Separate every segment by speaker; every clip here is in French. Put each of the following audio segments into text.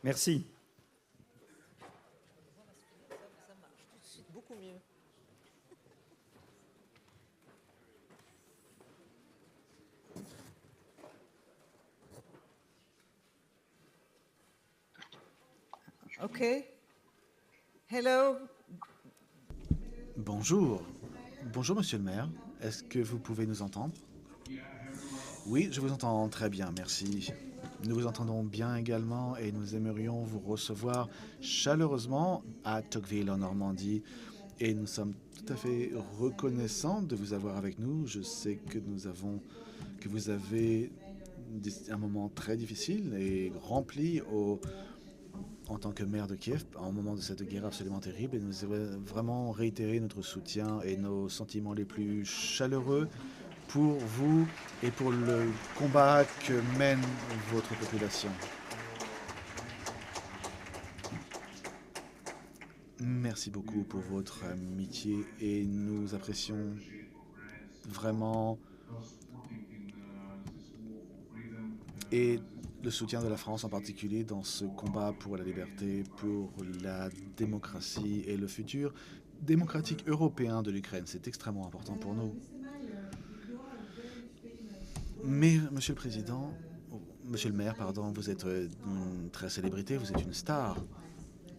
Speaker 1: Merci.
Speaker 2: Ça marche tout de suite beaucoup mieux. OK. Hello.
Speaker 3: Bonjour. Bonjour, monsieur le maire. Est-ce que vous pouvez nous entendre? Oui, je vous entends très bien, merci. Nous vous entendons bien également et nous aimerions vous recevoir chaleureusement à Tocqueville en Normandie. Et nous sommes tout à fait reconnaissants de vous avoir avec nous. Je sais que que vous avez un moment très difficile et rempli en tant que maire de Kiev, en moment de cette guerre absolument terrible, et nous avons vraiment réitéré notre soutien et nos sentiments les plus chaleureux pour vous et pour le combat que mène votre population. Merci beaucoup pour votre amitié et nous apprécions vraiment et le soutien de la France en particulier dans ce combat pour la liberté, pour la démocratie et le futur démocratique européen de l'Ukraine. C'est extrêmement important pour nous. Mais, Monsieur le Président, Monsieur le maire, pardon, vous êtes une très célébrité, vous êtes une star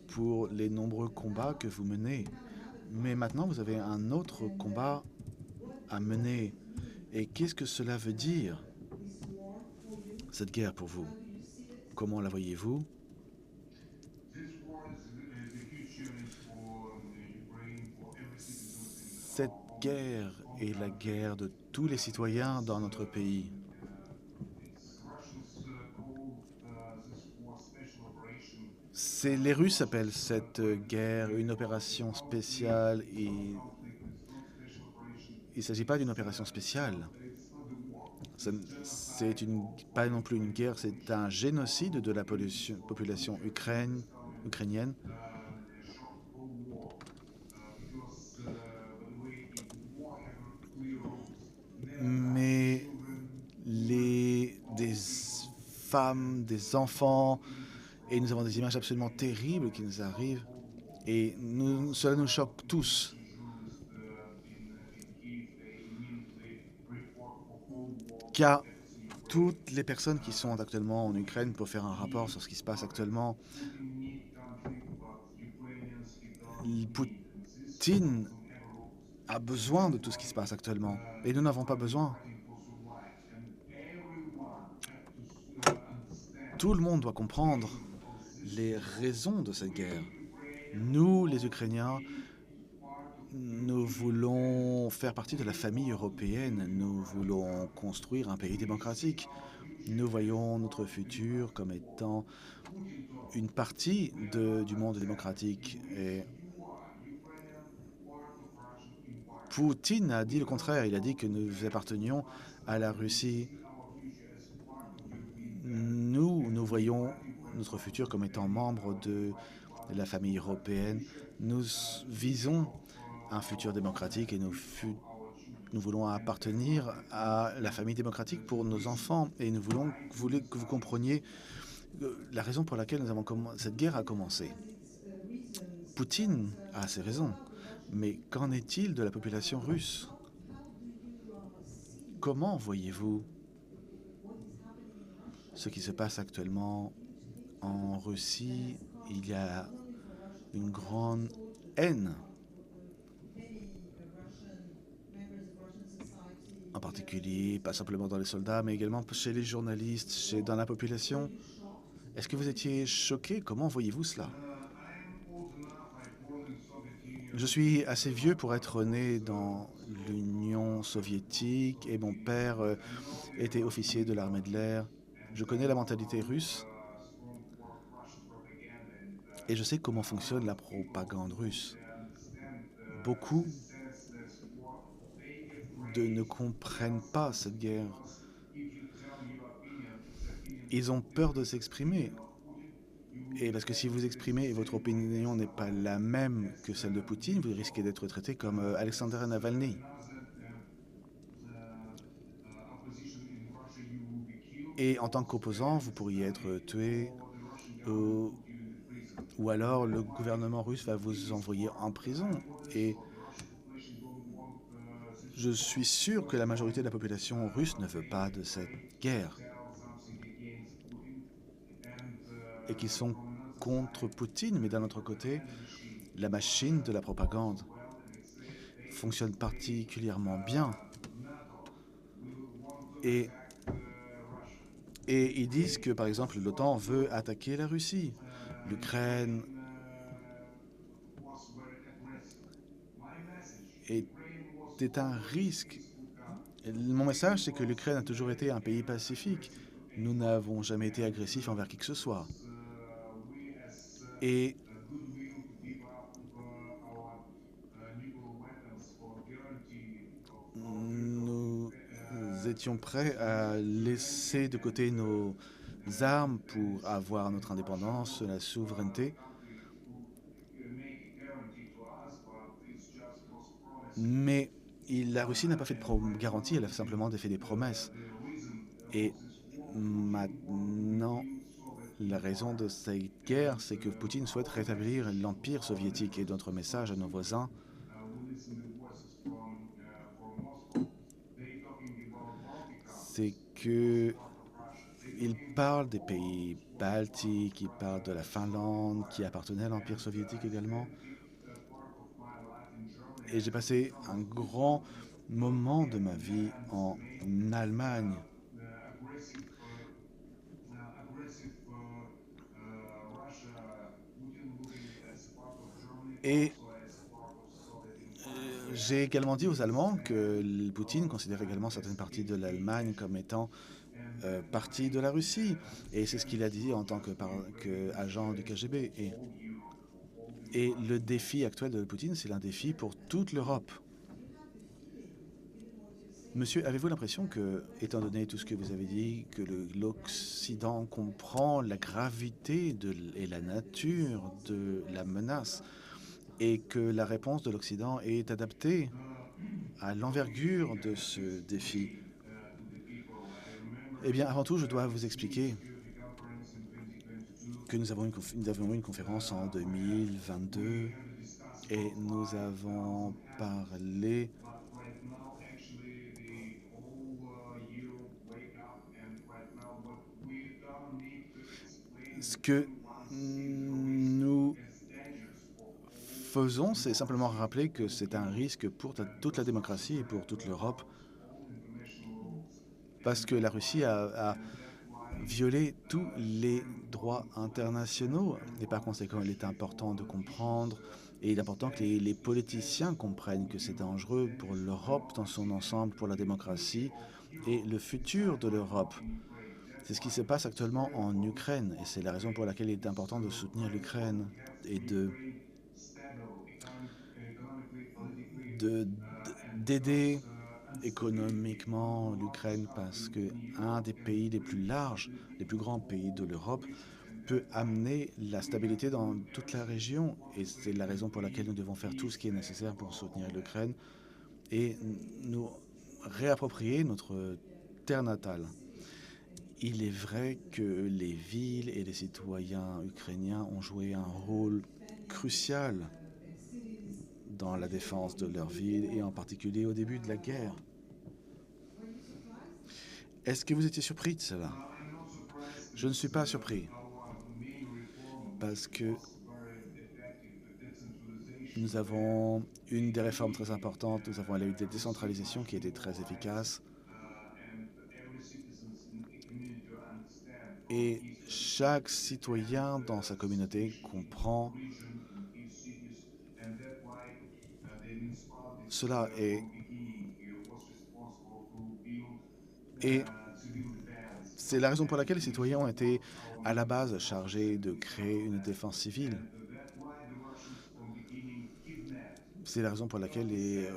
Speaker 3: pour les nombreux combats que vous menez. Mais maintenant, vous avez un autre combat à mener. Et qu'est-ce que cela veut dire, cette guerre pour vous? Comment la voyez-vous? Cette guerre est la guerre de tous les citoyens dans notre pays. Les Russes appellent cette guerre une opération spéciale et il ne s'agit pas d'une opération spéciale. C'est pas non plus une guerre, c'est un génocide de la population ukrainienne. Mais des femmes, des enfants, et nous avons des images absolument terribles qui nous arrivent, et cela nous choque tous. Car toutes les personnes qui sont actuellement en Ukraine pour faire un rapport sur ce qui se passe actuellement, Poutine a besoin de tout ce qui se passe actuellement, et nous n'avons pas besoin. Tout le monde doit comprendre les raisons de cette guerre. Nous, les Ukrainiens, nous voulons faire partie de la famille européenne. Nous voulons construire un pays démocratique. Nous voyons notre futur comme étant une partie du monde démocratique. Et Poutine a dit le contraire. Il a dit que nous appartenions à la Russie. Nous voyons notre futur comme étant membre de la famille européenne. Nous visons un futur démocratique et nous voulons appartenir à la famille démocratique pour nos enfants. Et nous voulons que vous compreniez la raison pour laquelle cette guerre a commencé. Poutine a ses raisons. Mais qu'en est-il de la population russe? Comment voyez-vous ce qui se passe actuellement en Russie? Il y a une grande haine, en particulier, pas simplement dans les soldats, mais également chez les journalistes, dans la population. Est-ce que vous étiez choqué? Comment voyez-vous cela? Je suis assez vieux pour être né dans l'Union soviétique et mon père était officier de l'armée de l'air. Je connais la mentalité russe et je sais comment fonctionne la propagande russe. Beaucoup ne comprennent pas cette guerre. Ils ont peur de s'exprimer. Et parce que si vous exprimez et votre opinion n'est pas la même que celle de Poutine, vous risquez d'être traité comme Alexander Navalny. Et en tant qu'opposant, vous pourriez être tué ou ou alors le gouvernement russe va vous envoyer en prison. Et je suis sûr que la majorité de la population russe ne veut pas de cette guerre et qu'ils sont contre Poutine, mais d'un autre côté, la machine de la propagande fonctionne particulièrement bien. Et, et ils disent que, par exemple, l'OTAN veut attaquer la Russie. L'Ukraine est un risque. Mon message, c'est que l'Ukraine a toujours été un pays pacifique. Nous n'avons jamais été agressifs envers qui que ce soit. Et nous étions prêts à laisser de côté nos armes pour avoir notre indépendance, la souveraineté. Mais la Russie n'a pas fait de garantie, elle a simplement fait des promesses. Et maintenant, la raison de cette guerre, c'est que Poutine souhaite rétablir l'Empire soviétique. Et notre message à nos voisins, c'est que il parle des pays baltiques, il parle de la Finlande, qui appartenait à l'Empire soviétique également. Et j'ai passé un grand moment de ma vie en Allemagne. Et j'ai également dit aux Allemands que Poutine considère également certaines parties de l'Allemagne comme étant partie de la Russie. Et c'est ce qu'il a dit en tant qu'agent du KGB. Et le défi actuel de Poutine, c'est un défi pour toute l'Europe. Monsieur, avez-vous l'impression que, étant donné tout ce que vous avez dit, que l'Occident comprend la gravité et la nature de la menace et que la réponse de l'Occident est adaptée à l'envergure de ce défi? Eh bien, avant tout, je dois vous expliquer que nous avons eu une conférence en 2022 et nous avons parlé ce que nous faisons, c'est simplement rappeler que c'est un risque pour toute la démocratie et pour toute l'Europe, parce que la Russie a violé tous les droits internationaux, et par conséquent, il est important de comprendre, et il est important que les politiciens comprennent que c'est dangereux pour l'Europe dans son ensemble, pour la démocratie et le futur de l'Europe. C'est ce qui se passe actuellement en Ukraine, et c'est la raison pour laquelle il est important de soutenir l'Ukraine et d'aider économiquement l'Ukraine, parce que un des pays les plus larges, les plus grands pays de l'Europe, peut amener la stabilité dans toute la région. Et c'est la raison pour laquelle nous devons faire tout ce qui est nécessaire pour soutenir l'Ukraine et nous réapproprier notre terre natale. Il est vrai que les villes et les citoyens ukrainiens ont joué un rôle crucial dans la défense de leur ville et en particulier au début de la guerre. Est-ce que vous étiez surpris de cela? Je ne suis pas surpris parce que nous avons une des réformes très importantes, nous avons eu des décentralisations qui étaient très efficaces et chaque citoyen dans sa communauté comprend cela et c'est la raison pour laquelle les citoyens ont été à la base chargés de créer une défense civile. C'est la raison pour laquelle les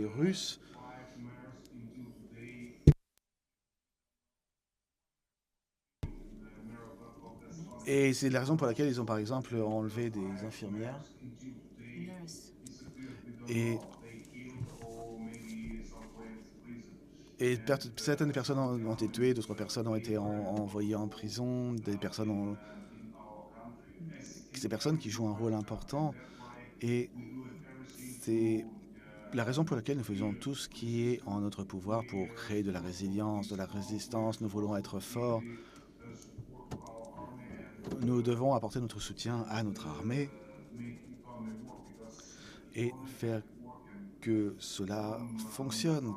Speaker 3: Russes et c'est la raison pour laquelle ils ont par exemple enlevé des infirmières et Et certaines personnes ont été tuées, d'autres personnes ont été envoyées en prison, ces personnes qui jouent un rôle important. Et c'est la raison pour laquelle nous faisons tout ce qui est en notre pouvoir pour créer de la résilience, de la résistance. Nous voulons être forts. Nous devons apporter notre soutien à notre armée et faire que cela fonctionne.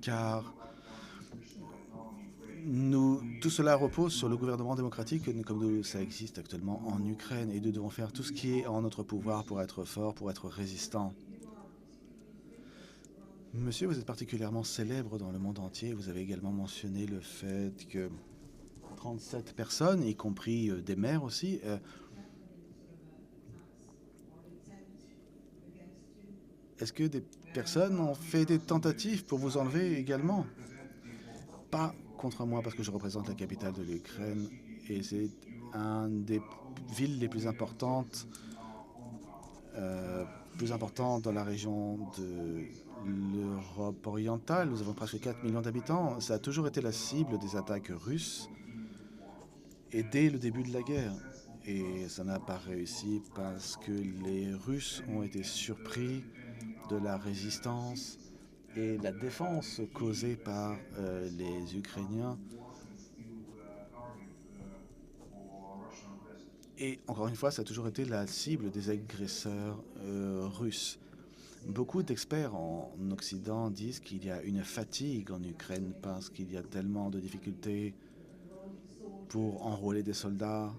Speaker 3: Car tout cela repose sur le gouvernement démocratique comme ça existe actuellement en Ukraine, et nous devons faire tout ce qui est en notre pouvoir pour être fort, pour être résistant. Monsieur, vous êtes particulièrement célèbre dans le monde entier. Vous avez également mentionné le fait que 37 personnes, y compris des maires aussi, est-ce que des personnes ont fait des tentatives pour vous enlever également? Pas contre moi, parce que je représente la capitale de l'Ukraine et c'est une des villes les plus importantes dans la région de l'Europe orientale. Nous avons presque 4 millions d'habitants. Ça a toujours été la cible des attaques russes et dès le début de la guerre. Et ça n'a pas réussi parce que les Russes ont été surpris de la résistance et la défense causée par les Ukrainiens. Et encore une fois, ça a toujours été la cible des agresseurs russes. Beaucoup d'experts en Occident disent qu'il y a une fatigue en Ukraine parce qu'il y a tellement de difficultés pour enrôler des soldats.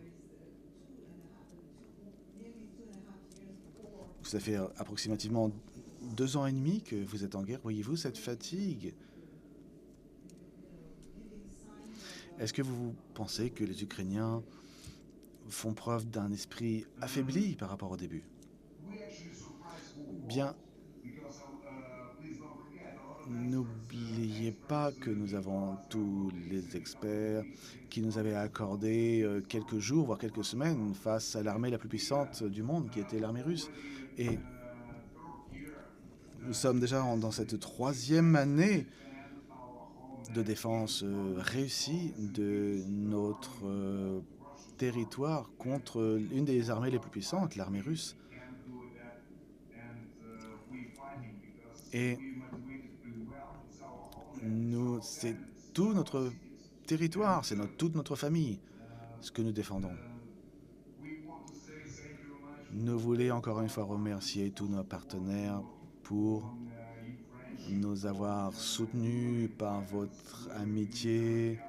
Speaker 3: Ça fait approximativement 2 ans et demi que vous êtes en guerre. Voyez-vous cette fatigue? Est-ce que vous pensez que les Ukrainiens font preuve d'un esprit affaibli par rapport au début? Bien, n'oubliez pas que nous avons tous les experts qui nous avaient accordé quelques jours, voire quelques semaines, face à l'armée la plus puissante du monde, qui était l'armée russe. Et nous sommes déjà dans cette 3e année de défense réussie de notre territoire contre une des armées les plus puissantes, l'armée russe. Et c'est tout notre territoire, c'est toute notre famille, ce que nous défendons. Nous voulons encore une fois remercier tous nos partenaires pour nous avoir soutenus par votre amitié,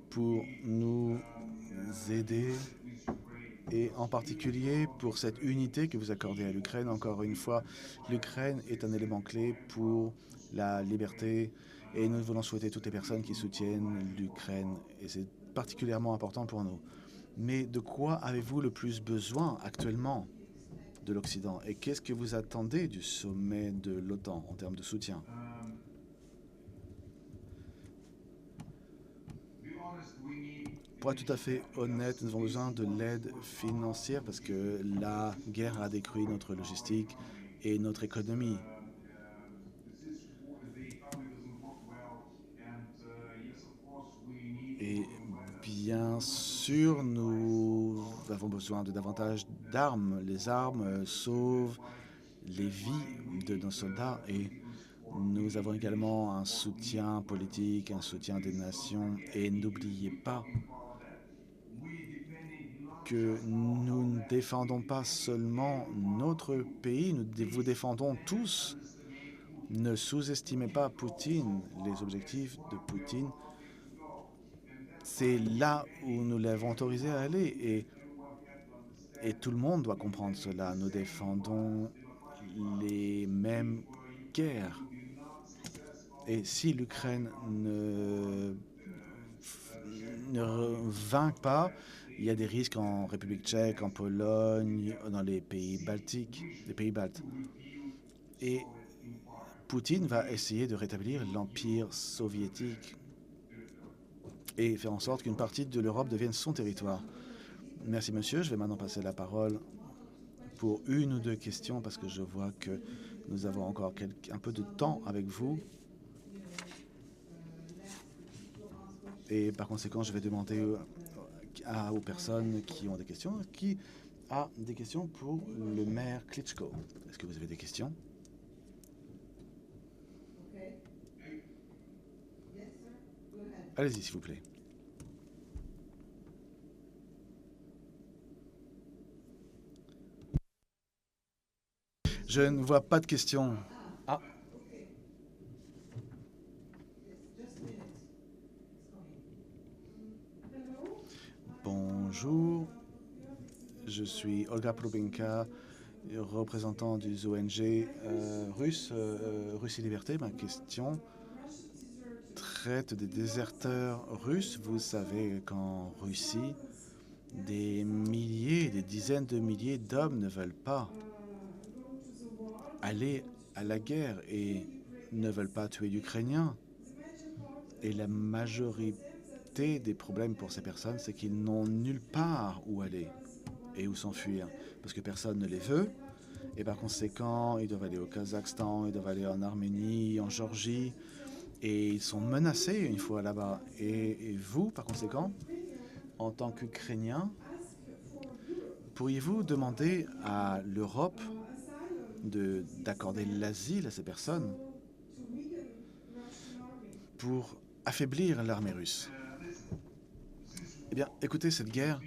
Speaker 3: pour nous aider et en particulier pour cette unité que vous accordez à l'Ukraine. Encore une fois, l'Ukraine est un élément clé pour la liberté et nous voulons souhaiter toutes les personnes qui soutiennent l'Ukraine et c'est particulièrement important pour nous. Mais de quoi avez-vous le plus besoin actuellement de l'Occident et qu'est-ce que vous attendez du sommet de l'OTAN en termes de soutien? Pour être tout à fait honnête, nous avons besoin de l'aide financière parce que la guerre a détruit notre logistique et notre économie. Et bien sûr, nous avons besoin de davantage d'armes. Les armes sauvent les vies de nos soldats et nous avons également un soutien politique, un soutien des nations. Et n'oubliez pas que nous ne défendons pas seulement notre pays, nous vous défendons tous. Ne sous-estimez pas Poutine, les objectifs de Poutine. C'est là où nous l'avons autorisé à aller et tout le monde doit comprendre cela. Nous défendons les mêmes guerres. Et si l'Ukraine ne vainc pas, il y a des risques en République tchèque, en Pologne, dans les pays baltiques, les pays baltes. Et Poutine va essayer de rétablir l'empire soviétique et faire en sorte qu'une partie de l'Europe devienne son territoire. Merci, monsieur. Je vais maintenant passer la parole pour une ou deux questions parce que je vois que nous avons encore un peu de temps avec vous. Et par conséquent, je vais demander aux personnes qui ont des questions, qui a des questions pour le maire Klitschko. Est-ce que vous avez des questions? Allez-y, s'il vous plaît. Je ne vois pas de questions. Ah, bonjour. Je suis Olga Probinka, représentant des ONG Russie Liberté. Ma question traite des déserteurs russes. Vous savez qu'en Russie, des milliers, des dizaines de milliers d'hommes ne veulent pas aller à la guerre et ne veulent pas tuer d'Ukrainiens. Et la majorité des problèmes pour ces personnes, c'est qu'ils n'ont nulle part où aller et où s'enfuir, parce que personne ne les veut. Et par conséquent, ils doivent aller au Kazakhstan, ils doivent aller en Arménie, en Géorgie, et ils sont menacés une fois là-bas. Et vous, par conséquent, en tant qu'Ukrainien, pourriez-vous demander à l'Europe d'accorder l'asile à ces personnes pour affaiblir l'armée russe? Eh bien, écoutez, cette guerre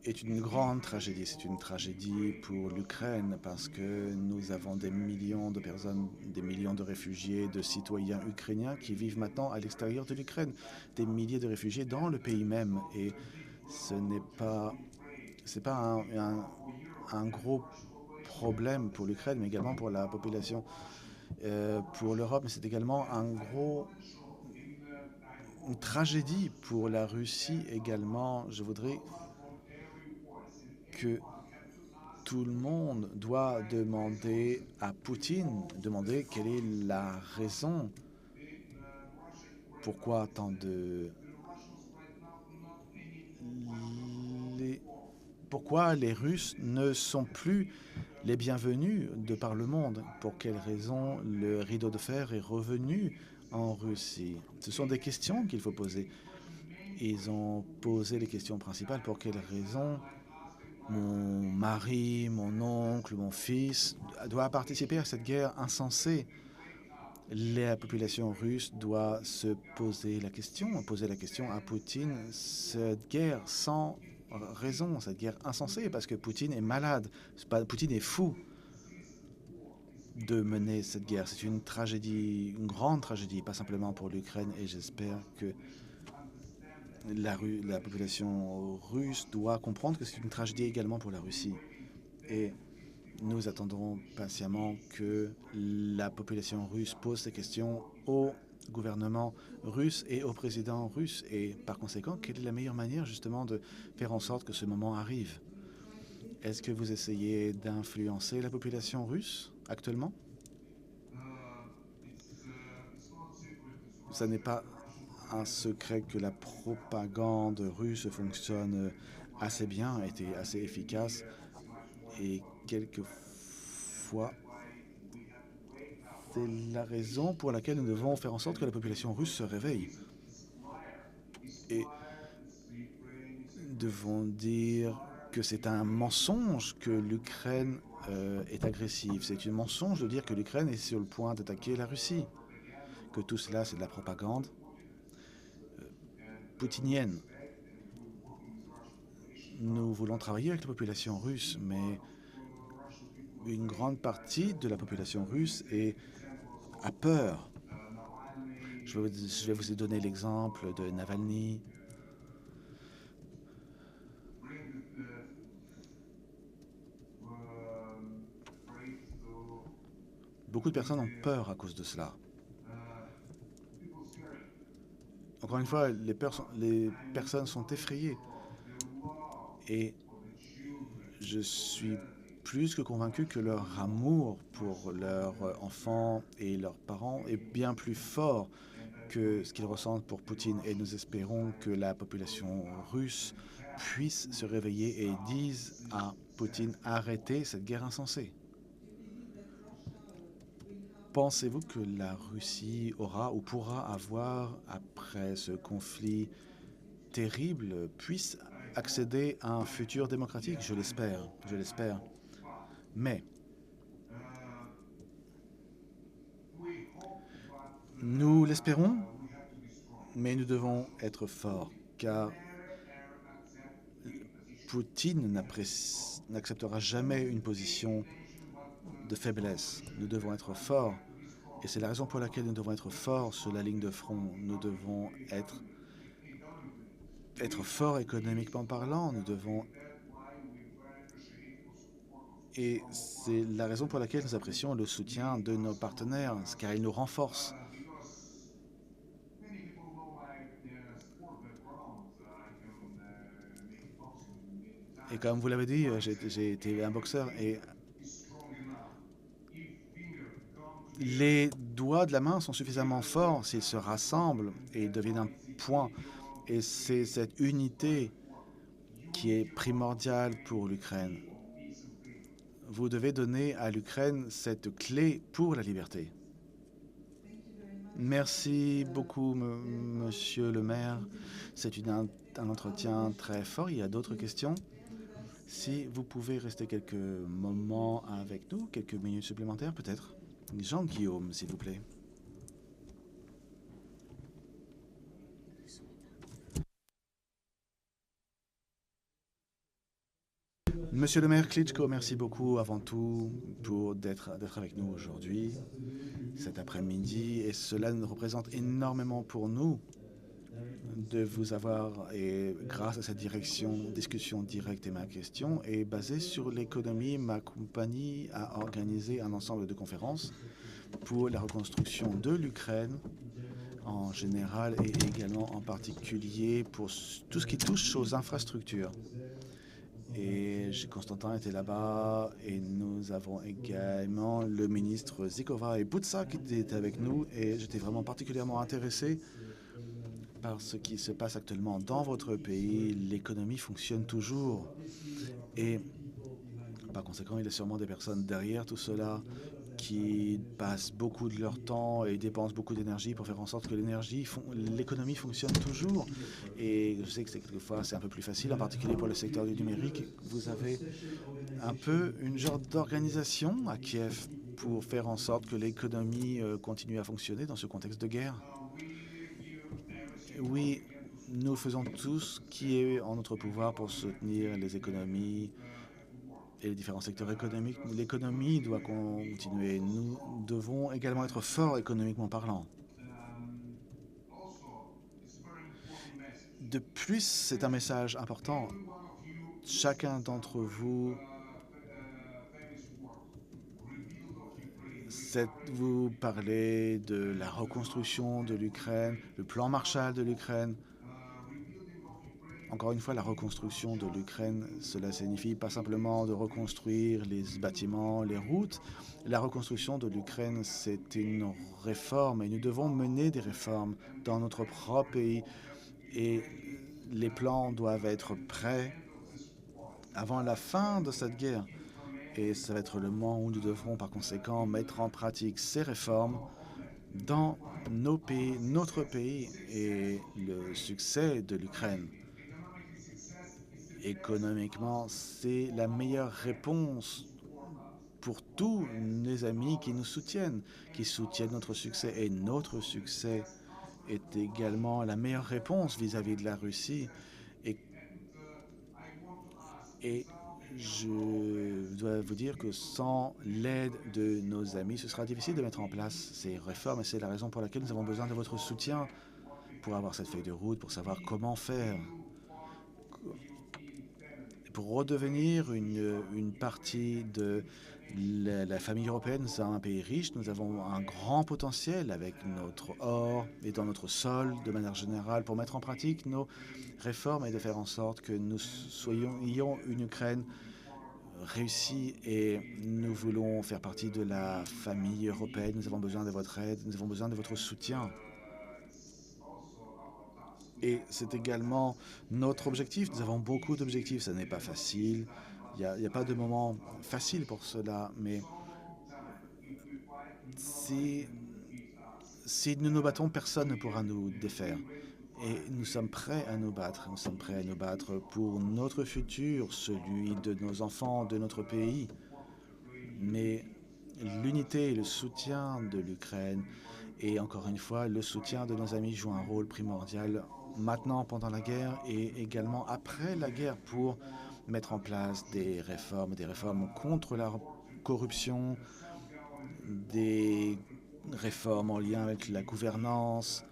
Speaker 3: est une grande tragédie. C'est une tragédie pour l'Ukraine parce que nous avons des millions de personnes, des millions de réfugiés, de citoyens ukrainiens qui vivent maintenant à l'extérieur de l'Ukraine. Des milliers de réfugiés dans le pays même. Et ce n'est pas, c'est pas un gros problème pour l'Ukraine, mais également pour la population, pour l'Europe. Mais c'est également une tragédie pour la Russie également. Je voudrais que tout le monde doit demander à Poutine, demander quelle est la raison, pourquoi tant de... Pourquoi les Russes ne sont plus les bienvenus de par le monde? Pour quelles raisons le rideau de fer est revenu en Russie? Ce sont des questions qu'il faut poser. Ils ont posé les questions principales. Pour quelles raisons mon mari, mon oncle, mon fils doit participer à cette guerre insensée? La population russe doit se poser la question à Poutine, cette guerre sans raison, cette guerre insensée, parce que Poutine est malade, Poutine est fou de mener cette guerre. C'est une tragédie, une grande tragédie, pas simplement pour l'Ukraine, et j'espère que la population russe doit comprendre que c'est une tragédie également pour la Russie. Et nous attendons patiemment que la population russe pose ces questions au gouvernement russe et au président russe. Et par conséquent, quelle est la meilleure manière justement de faire en sorte que ce moment arrive? Est-ce que vous essayez d'influencer la population russe actuellement? Ça n'est pas un secret que la propagande russe fonctionne assez bien, a été assez efficace et quelquefois c'est la raison pour laquelle nous devons faire en sorte que la population russe se réveille. Et devons dire que c'est un mensonge que l'Ukraine est agressive. C'est un mensonge de dire que l'Ukraine est sur le point d'attaquer la Russie. Que tout cela, c'est de la propagande poutinienne. Nous voulons travailler avec la population russe, mais une grande partie de la population russe a peur. Je vais vous donner l'exemple de Navalny. Beaucoup de personnes ont peur à cause de cela. Encore une fois, les personnes sont effrayées. Et je suis plus que convaincu que leur amour pour leurs enfants et leurs parents est bien plus fort que ce qu'ils ressentent pour Poutine. Et nous espérons que la population russe puissent se réveiller et disent à Poutine, arrêtez cette guerre insensée. Pensez-vous que la Russie aura ou pourra avoir, après ce conflit terrible, puisse accéder à un futur démocratique? Je l'espère, je l'espère. Mais nous l'espérons, mais nous devons être forts, car Poutine n'acceptera jamais une position de faiblesse. Nous devons être forts, et c'est la raison pour laquelle nous devons être forts sur la ligne de front. Nous devons être forts économiquement parlant, nous devons... Et c'est la raison pour laquelle nous apprécions le soutien de nos partenaires, car ils nous renforcent. Et comme vous l'avez dit, j'ai été un boxeur et les doigts de la main sont suffisamment forts s'ils se rassemblent et deviennent un point. Et c'est cette unité qui est primordiale pour l'Ukraine. Vous devez donner à l'Ukraine cette clé pour la liberté. Merci beaucoup, monsieur le maire. C'est un entretien très fort. Il y a d'autres questions. Si vous pouvez rester quelques moments avec nous, quelques minutes supplémentaires peut-être. Jean-Guillaume, s'il vous plaît. Monsieur le maire Klitschko, merci beaucoup avant tout d'être avec nous aujourd'hui, cet après-midi. Et cela nous représente énormément pour nous de vous avoir, et grâce à cette discussion directe, et ma question est basée sur l'économie. Ma compagnie a organisé un ensemble de conférences pour la reconstruction de l'Ukraine en général et également en particulier pour tout ce qui touche aux infrastructures. Et Constantin était là-bas et nous avons également le ministre Zikova et Butsa qui étaient avec nous et j'étais vraiment particulièrement intéressé par ce qui se passe actuellement dans votre pays. L'économie fonctionne toujours et par conséquent, il y a sûrement des personnes derrière tout cela qui passent beaucoup de leur temps et dépensent beaucoup d'énergie pour faire en sorte que l'économie fonctionne toujours. Et je sais que quelquefois c'est un peu plus facile, en particulier pour le secteur du numérique. Vous avez un peu une genre d'organisation à Kiev pour faire en sorte que l'économie continue à fonctionner dans ce contexte de guerre. Oui, nous faisons tout ce qui est en notre pouvoir pour soutenir les économies et les différents secteurs économiques. L'économie doit continuer. Nous devons également être forts économiquement parlant. De plus, c'est un message important. Chacun d'entre vous, vous parlez de la reconstruction de l'Ukraine, le plan Marshall de l'Ukraine. Encore une fois, la reconstruction de l'Ukraine, cela signifie pas simplement de reconstruire les bâtiments, les routes. La reconstruction de l'Ukraine, c'est une réforme et nous devons mener des réformes dans notre propre pays. Et les plans doivent être prêts avant la fin de cette guerre. Et ça va être le moment où nous devrons par conséquent mettre en pratique ces réformes dans nos pays, notre pays et le succès de l'Ukraine. Économiquement, c'est la meilleure réponse pour tous les amis qui nous soutiennent, qui soutiennent notre succès. Et notre succès est également la meilleure réponse vis-à-vis de la Russie. Et je dois vous dire que sans l'aide de nos amis, ce sera difficile de mettre en place ces réformes. Et c'est la raison pour laquelle nous avons besoin de votre soutien pour avoir cette feuille de route, pour savoir comment faire. Pour redevenir une partie de la famille européenne, nous sommes un pays riche, nous avons un grand potentiel avec notre or et dans notre sol de manière générale pour mettre en pratique nos réformes et de faire en sorte que nous ayons une Ukraine réussie et nous voulons faire partie de la famille européenne. Nous avons besoin de votre aide, nous avons besoin de votre soutien. Et c'est également notre objectif. Nous avons beaucoup d'objectifs. Ça n'est pas facile. Il n'y a pas de moment facile pour cela. Mais si, si nous nous battons, personne ne pourra nous défaire. Et nous sommes prêts à nous battre. Nous sommes prêts à nous battre pour notre futur, celui de nos enfants, de notre pays. Mais l'unité et le soutien de l'Ukraine et encore une fois, le soutien de nos amis joue un rôle primordial maintenant pendant la guerre et également après la guerre pour mettre en place des réformes contre la corruption, des réformes en lien avec la gouvernance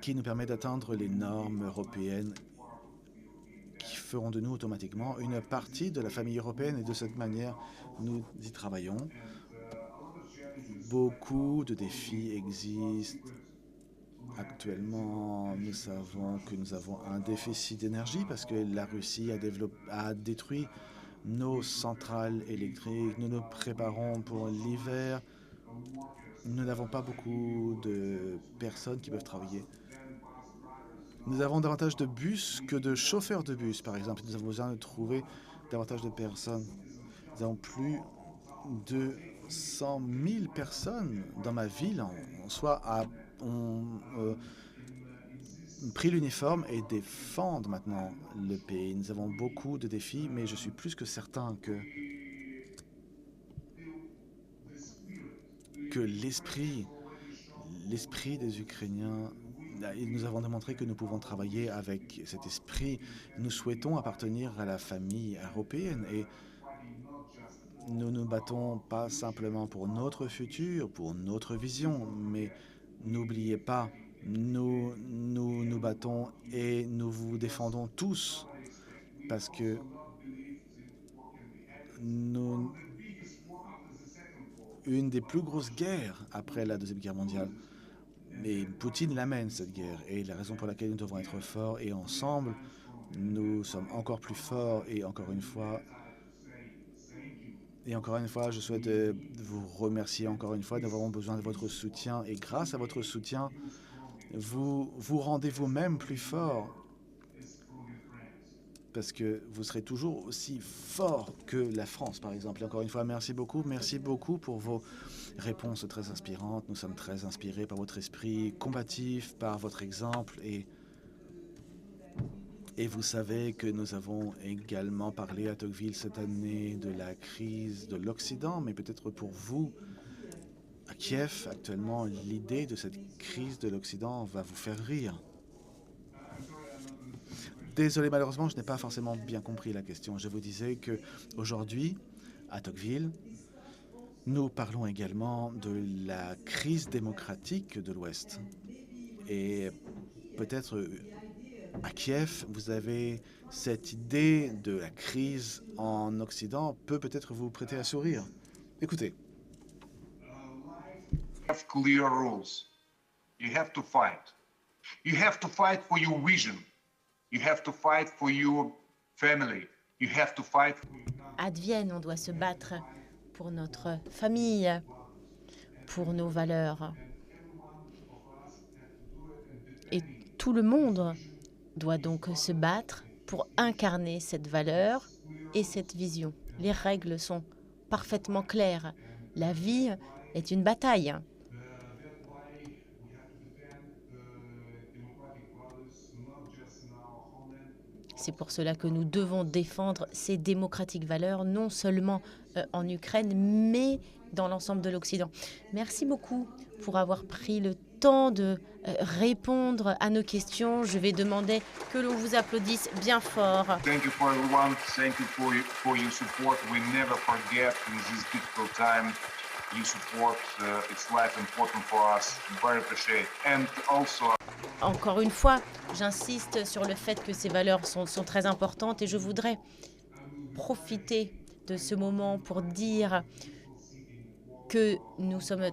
Speaker 3: qui nous permettent d'atteindre les normes européennes qui feront de nous automatiquement une partie de la famille européenne et de cette manière, nous y travaillons. Beaucoup de défis existent. Actuellement, nous savons que nous avons un déficit d'énergie parce que la Russie a détruit nos centrales électriques. Nous nous préparons pour l'hiver. Nous n'avons pas beaucoup de personnes qui peuvent travailler. Nous avons davantage de bus que de chauffeurs de bus, par exemple. Nous avons besoin de trouver davantage de personnes. Nous avons plus de 100 000 personnes dans ma ville, ont pris l'uniforme et défendent maintenant le pays. Nous avons beaucoup de défis, mais je suis plus que certain que l'esprit des Ukrainiens, nous avons démontré que nous pouvons travailler avec cet esprit. Nous souhaitons appartenir à la famille européenne et nous nous battons pas simplement pour notre futur, pour notre vision, mais n'oubliez pas, nous battons et nous vous défendons tous parce que une des plus grosses guerres après la Deuxième Guerre mondiale, et Poutine l'amène cette guerre, et la raison pour laquelle nous devons être forts et ensemble, nous sommes encore plus forts et encore une fois, je souhaite vous remercier encore une fois. Nous avons besoin de votre soutien et grâce à votre soutien, vous vous rendez vous-même plus fort parce que vous serez toujours aussi fort que la France, par exemple. Et encore une fois, merci beaucoup pour vos réponses très inspirantes. Nous sommes très inspirés par votre esprit combatif, par votre exemple et vous savez que nous avons également parlé à Tocqueville cette année de la crise de l'Occident, mais peut-être pour vous, à Kiev, actuellement, l'idée de cette crise de l'Occident va vous faire rire. Désolé, malheureusement, je n'ai pas forcément bien compris la question. Je vous disais que aujourd'hui, à Tocqueville, nous parlons également de la crise démocratique de l'Ouest. Et peut-être à Kiev, vous avez cette idée de la crise en Occident peut-être vous prêter à sourire. Écoutez.
Speaker 1: Have clear rules. You have to fight. You have to fight for your vision. You have to fight for your family. You have to fight.
Speaker 4: Advienne, on doit se battre pour notre famille, pour nos valeurs. Et tout le monde doit donc se battre pour incarner cette valeur et cette vision. Les règles sont parfaitement claires. La vie est une bataille. C'est pour cela que nous devons défendre ces démocratiques valeurs, non seulement en Ukraine, mais dans l'ensemble de l'Occident. Merci beaucoup pour avoir pris le temps de répondre à nos questions. Je vais demander que l'on vous applaudisse bien fort.
Speaker 1: Thank you for everyone. Thank you for your support. We never forget in this difficult time. Your support, it's life important for us. Very appreciate. And also.
Speaker 4: Encore une fois, j'insiste sur le fait que ces valeurs sont très importantes et je voudrais profiter de ce moment pour dire que nous sommes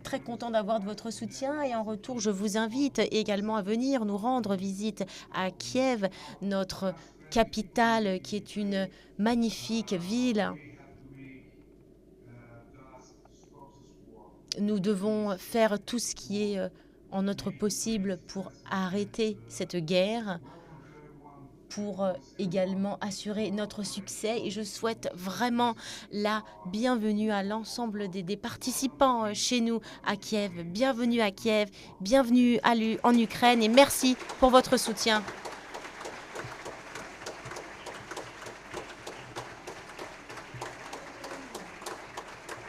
Speaker 4: très contents d'avoir de votre soutien et en retour, je vous invite également à venir nous rendre visite à Kiev, notre capitale qui est une magnifique ville. Nous devons faire tout ce qui est en notre possible pour arrêter cette guerre, pour également assurer notre succès. Et je souhaite vraiment la bienvenue à l'ensemble des participants chez nous à Kiev. Bienvenue à Kiev, bienvenue en Ukraine et merci pour votre soutien.